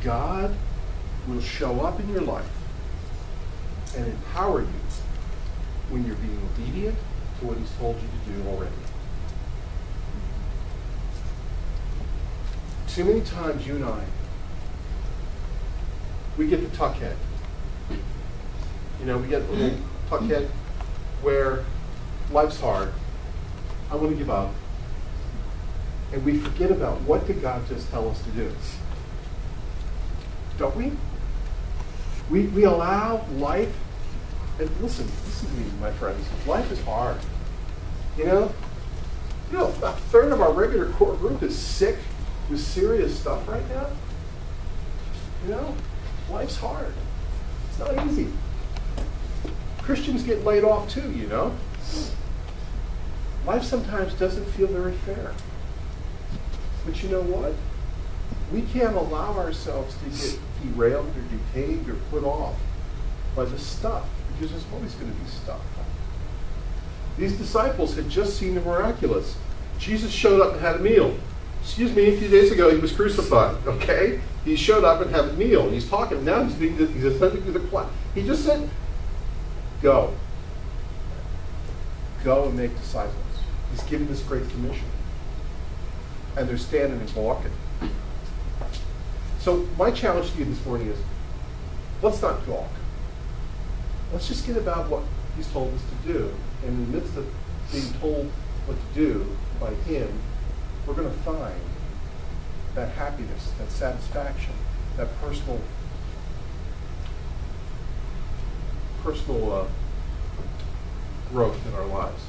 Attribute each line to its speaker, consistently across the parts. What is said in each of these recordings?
Speaker 1: God will show up in your life and empower you when you're being obedient to what he's told you to do already. Too many times you and I, we get the tuck head. You know, we get a little tuck head where life's hard. I want to give up. And we forget about what did God just tell us to do. Don't we? We allow life, and listen to me, my friends. Life is hard. You know, a third of our regular core group is sick with serious stuff right now. You know, life's hard. It's not easy. Christians get laid off too, you know. Life sometimes doesn't feel very fair. But you know what? We can't allow ourselves to get derailed or detained or put off by the stuff, because there's always going to be stuff. These disciples had just seen the miraculous. Jesus showed up and had a meal. Excuse me, a few days ago he was crucified, okay? He showed up and had a meal. He's talking. Now he's ascending to the cloud. He just said, go. Go and make disciples. He's giving this great commission. And they're standing and walking. So my challenge to you this morning is, let's not gawk. Let's just get about what he's told us to do. And in the midst of being told what to do by him, we're going to find that happiness, that satisfaction, that personal growth in our lives.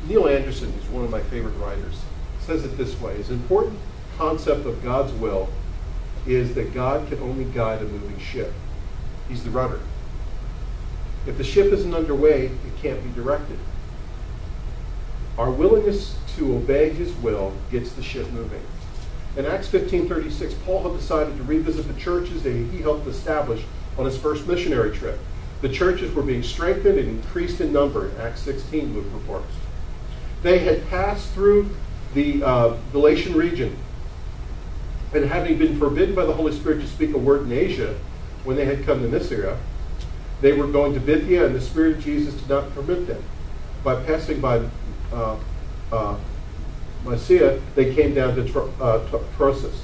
Speaker 1: Neil Anderson, who's one of my favorite writers, says it this way: his important concept of God's will is that God can only guide a moving ship. He's the rudder. If the ship isn't underway, it can't be directed. Our willingness to obey his will gets the ship moving. In Acts 15:36, Paul had decided to revisit the churches that he helped establish on his first missionary trip. The churches were being strengthened and increased in number, Acts 16, Luke reports. They had passed through the Galatian region, and having been forbidden by the Holy Spirit to speak a word in Asia when they had come to Mysia, they were going to Bithynia, and the Spirit of Jesus did not permit them. By passing by Mysia, they came down to Troas.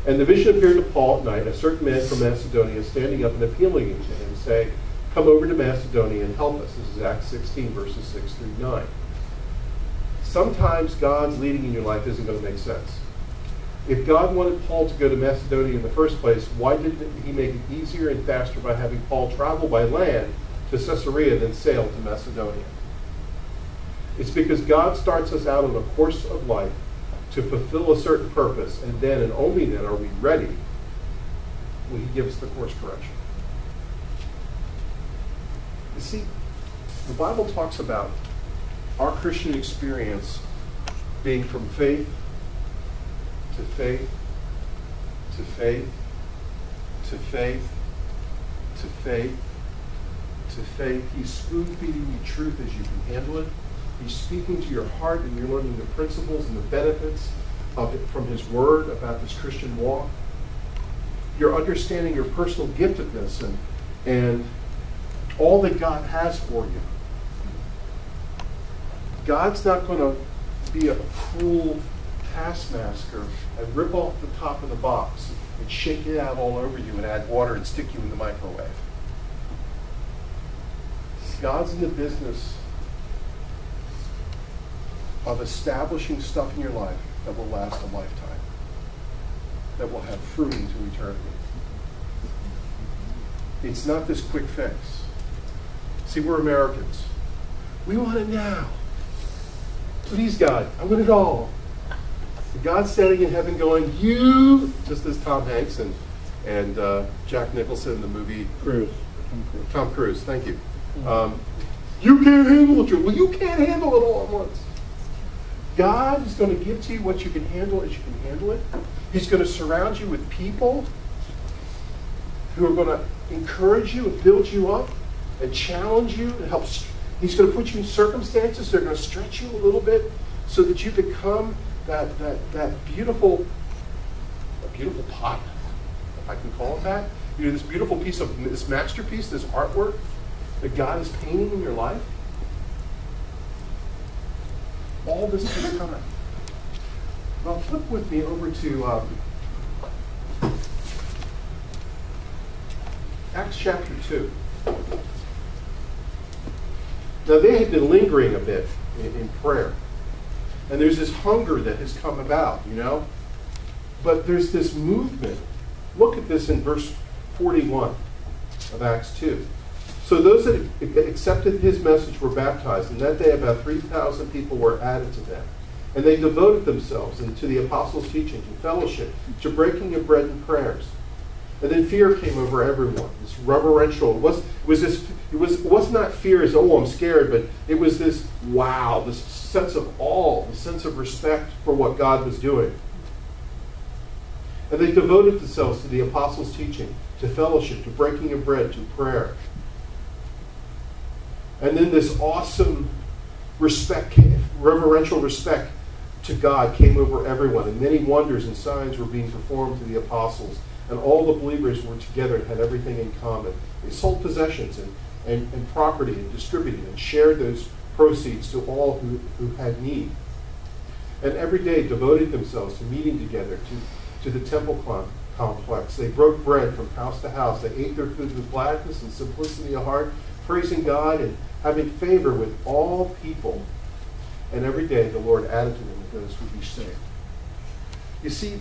Speaker 1: And the vision appeared to Paul at night, a certain man from Macedonia standing up and appealing to him, saying, come over to Macedonia and help us. This is Acts 16, verses 6 through 9. Sometimes God's leading in your life isn't going to make sense. If God wanted Paul to go to Macedonia in the first place, why didn't he make it easier and faster by having Paul travel by land to Caesarea than sail to Macedonia? It's because God starts us out on a course of life to fulfill a certain purpose, and then and only then are we ready when he gives the course correction. You see, the Bible talks about our Christian experience being from faith to faith to faith to faith to faith to faith. He's spoon-feeding you truth as you can handle it. He's speaking to your heart, and you're learning the principles and the benefits of it from his word about this Christian walk. You're understanding your personal giftedness and all that God has for you. God's not going to be a cruel taskmaster and rip off the top of the box and shake it out all over you and add water and stick you in the microwave. God's in the business of establishing stuff in your life that will last a lifetime, that will have fruit into eternity. It's not this quick fix. See, we're Americans. We want it now. Please, God, I want it all. And God's standing in heaven going, you, just as Tom Hanks and Jack Nicholson in the movie Tom Cruise, thank you. You can't handle it. Well, you can't handle it all at once. God is going to give to you what you can handle as you can handle it. He's going to surround you with people who are going to encourage you and build you up and challenge you and help. He's going to put you in circumstances that are going to stretch you a little bit so that you become that beautiful pot, if I can call it that. You know, this beautiful piece of this masterpiece, this artwork that God is painting in your life. All this takes time. Now flip with me over to Acts chapter 2. Now they had been lingering a bit in prayer. And there's this hunger that has come about, you know. But there's this movement. Look at this in verse 41 of Acts 2. So those that accepted his message were baptized, and that day about 3,000 people were added to them. And they devoted themselves to the apostles' teaching, to fellowship, to breaking of bread and prayers. And then fear came over everyone. This reverential, it was not fear as, oh, I'm scared, but it was this wow, this sense of awe, the sense of respect for what God was doing. And they devoted themselves to the apostles' teaching, to fellowship, to breaking of bread, to prayer. And then this awesome respect, reverential respect to God came over everyone. And many wonders and signs were being performed to the apostles. And all the believers were together and had everything in common. They sold possessions and property and distributed and shared those proceeds to all who had need. And every day devoted themselves to meeting together, to the temple complex. They broke bread from house to house. They ate their food with gladness and simplicity of heart, praising God and having favor with all people. And every day the Lord added to them those who would be saved. You see,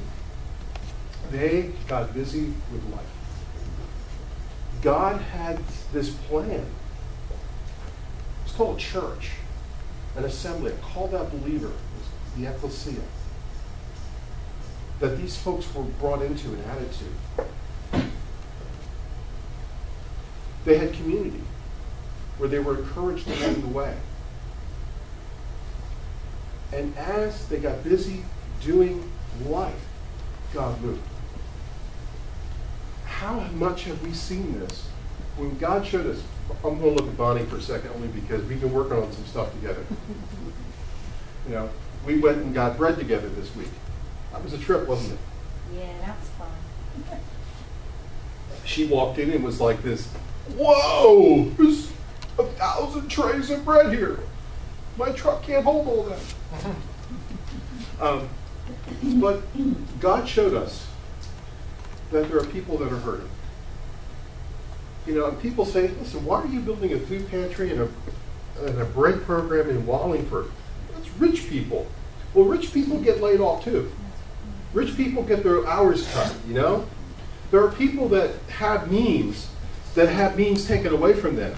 Speaker 1: they got busy with life. God had this plan. It's called church, an assembly, a called out believer, the ecclesia, that these folks were brought into and added to. They had community where they were encouraged along the way. And as they got busy doing life, God moved. How much have we seen this? When God showed us, I'm going to look at Bonnie for a second only because we've been working on some stuff together. You know, we went and got bread together this week. That was a trip, wasn't it?
Speaker 2: Yeah, that was fun.
Speaker 1: She walked in and was like this, whoa, there's 1,000 trays of bread here. My truck can't hold all that. But God showed us that there are people that are hurting. You know, and people say, listen, why are you building a food pantry and a bread program in Wallingford? That's rich people. Well, rich people get laid off too. Rich people get their hours cut, you know? There are people that have means taken away from them.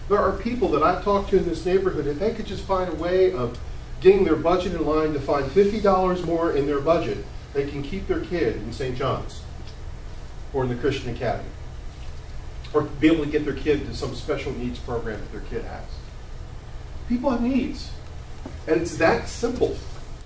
Speaker 1: There are people that I've talked to in this neighborhood, if they could just find a way of getting their budget in line to find $50 more in their budget, they can keep their kid in St. John's or in the Christian Academy, or be able to get their kid to some special needs program that their kid has. People have needs, and it's that simple.